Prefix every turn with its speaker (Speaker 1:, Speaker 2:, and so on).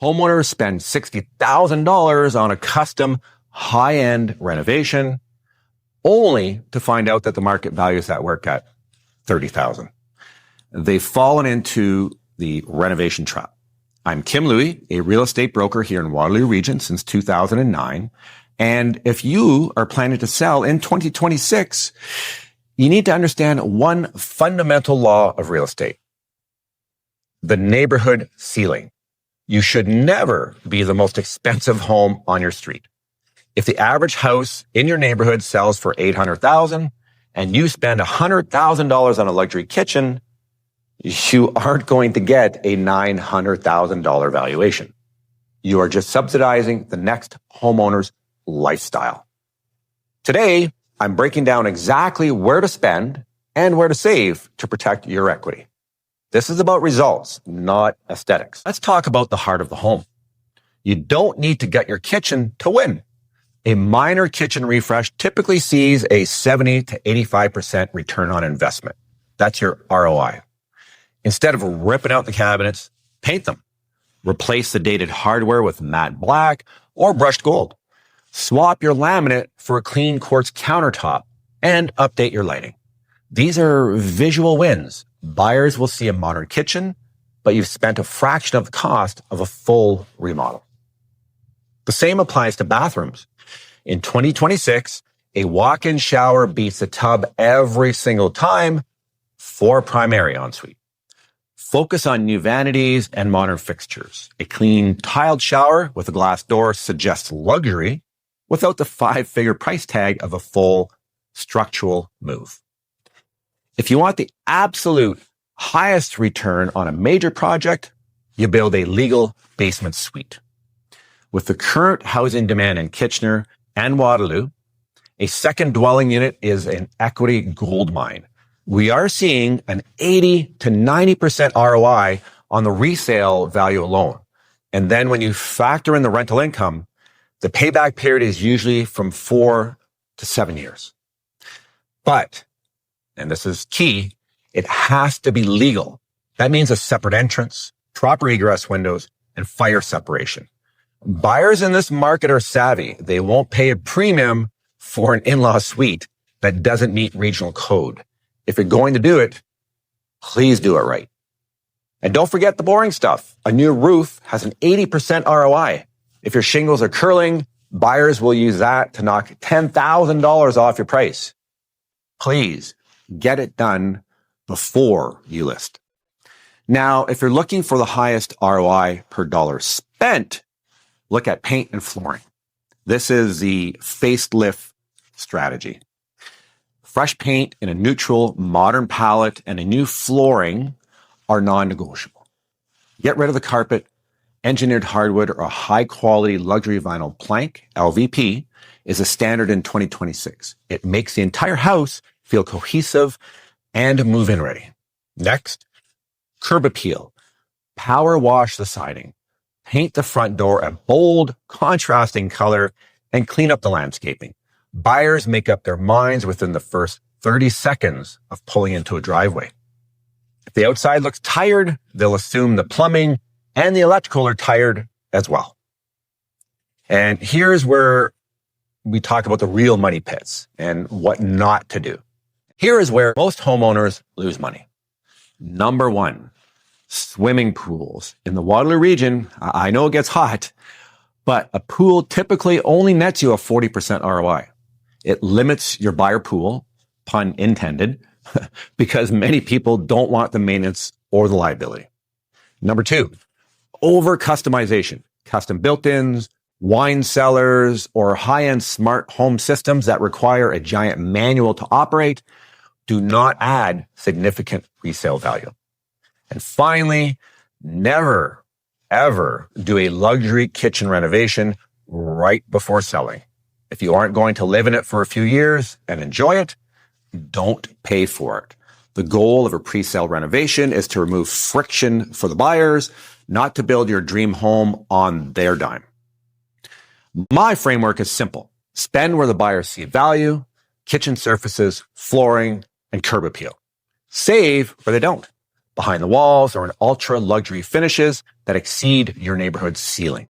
Speaker 1: Homeowners spend $60,000 on a custom high-end renovation only to find out that the market values that work at $30,000. They've fallen into the renovation trap. I'm Kim Louie, a real estate broker here in Waterloo Region since 2009. And if you are planning to sell in 2026, you need to understand one fundamental law of real estate: the neighborhood ceiling. You should never be the most expensive home on your street. If the average house in your neighborhood sells for $800,000 and you spend $100,000 on a luxury kitchen, you aren't going to get a $900,000 valuation. You are just subsidizing the next homeowner's lifestyle. Today, I'm breaking down exactly where to spend and where to save to protect your equity. This is about results, not aesthetics. Let's talk about the heart of the home. You don't need to gut your kitchen to win. A minor kitchen refresh typically sees a 70 to 85% return on investment. That's your ROI. Instead of ripping out the cabinets, paint them. Replace the dated hardware with matte black or brushed gold. Swap your laminate for a clean quartz countertop and update your lighting. These are visual wins. Buyers will see a modern kitchen, but you've spent a fraction of the cost of a full remodel. The same applies to bathrooms. In 2026, a walk-in shower beats a tub every single time for a primary ensuite. Focus on new vanities and modern fixtures. A clean tiled shower with a glass door suggests luxury without the 5-figure price tag of a full structural move. If you want the absolute highest return on a major project, you build a legal basement suite. With the current housing demand in Kitchener and Waterloo, a second dwelling unit is an equity goldmine. We are seeing an 80 to 90% ROI on the resale value alone. And then when you factor in the rental income, the payback period is usually from 4 to 7 years. But, and this is key, it has to be legal. That means a separate entrance, proper egress windows, and fire separation. Buyers in this market are savvy. They won't pay a premium for an in-law suite that doesn't meet regional code. If you're going to do it, please do it right. And don't forget the boring stuff. A new roof has an 80% ROI. If your shingles are curling, buyers will use that to knock $10,000 off your price. Please get it done before you list. Now, if you're looking for the highest ROI per dollar spent, look at paint and flooring. This is the facelift strategy. Fresh paint in a neutral, modern palette and a new flooring are non-negotiable. Get rid of the carpet. Engineered hardwood or a high-quality luxury vinyl plank, LVP, is a standard in 2026. It makes the entire house feel cohesive and move-in ready. Next, curb appeal. Power wash the siding. Paint the front door a bold, contrasting color and clean up the landscaping. Buyers make up their minds within the first 30 seconds of pulling into a driveway. If the outside looks tired, they'll assume the plumbing and the electrical are tired as well. And here's where we talk about the real money pits and what not to do. Here is where most homeowners lose money. Number one, swimming pools. In the Waterloo region, I know it gets hot, but a pool typically only nets you a 40% ROI. It limits your buyer pool, pun intended, because many people don't want the maintenance or the liability. Number two, over-customization. Custom built-ins, wine cellars, or high-end smart home systems that require a giant manual to operate do not add significant resale value. And finally, never, ever do a luxury kitchen renovation right before selling. If you aren't going to live in it for a few years and enjoy it, don't pay for it. The goal of a pre-sale renovation is to remove friction for the buyers, not to build your dream home on their dime. My framework is simple. Spend where the buyers see value, kitchen surfaces, flooring, and curb appeal. Save where they don't. behind the walls, or in ultra luxury finishes that exceed your neighborhood's ceiling.